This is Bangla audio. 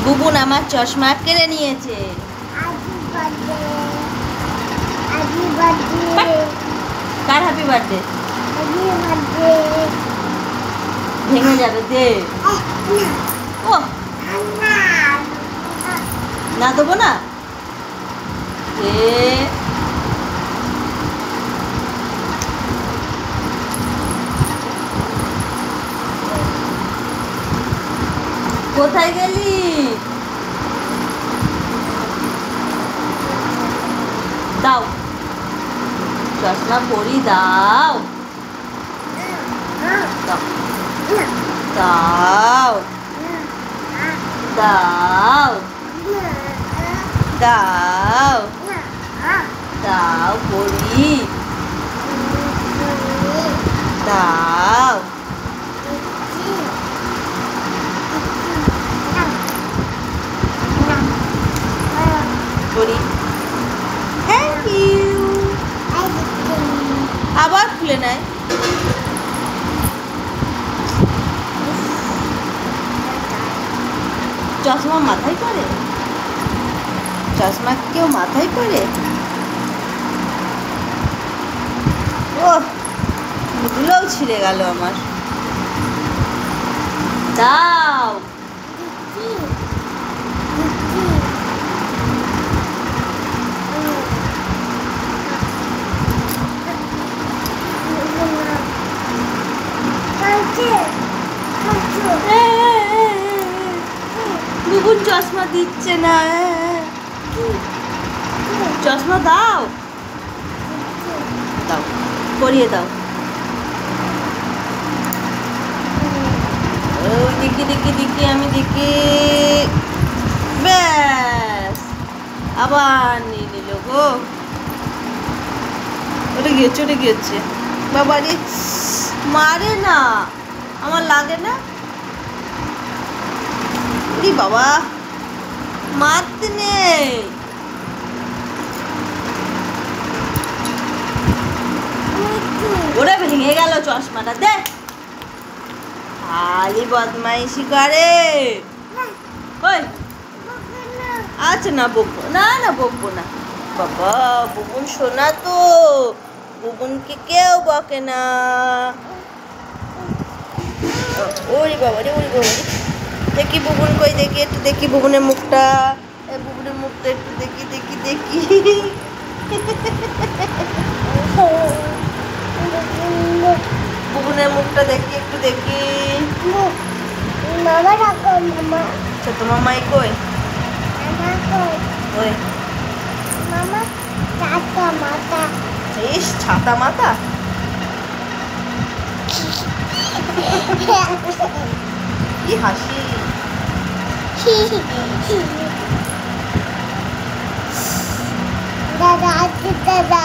বুবুন আমার চশমা কেড়ে নিয়েছে। কার হ্যাপি বার্থডে? ভেঙে যাবে দে। ও না দেবো না। কোথায় গেলি? দাও চশমা পরি, দাও দাও দাও দাও দাও পরি, দাও পরি। Thank you. আবার খুলে নেয়। চশমা মাথায় পরে? চশমা কেউ মাথায় পরে? ও মুখগুলোও ছিঁড়ে গেল আমার। দাও বুবুন চশমা দিচ্ছে না। চশমা দাও, দাও পরিয়ে দাও। দেখি দেখি দেখি আমি দেখি। ব্যাস আবার নিয়ে নিল গো। ওটা গিয়েছে, ওটা গিয়েছে। বাবা রে মারে না, আমার লাগে না। বাবা মারতে নেই। ওরা ভেঙে গেল চশমাটা। দেখ খালি বদমাইশি করে। ওই আচ্ছা না বকবো না, না বকবো না। বাবা বুবুন শোনা তো, বুবুনকে কেউ বকে না। ওরে বাবা রে, ওরে বাবা রে। দেখি বুবুন কই, দেখি একটু দেখি বুবুনের মুখটা। বুবুনের মুখটা একটু দেখি দেখি দেখি। বুবুনের মুখটা দেখি একটু দেখি। ছোট মামাই কই? ওই ইস ছাতা মাথা। কি হাসি। দাদা দাদা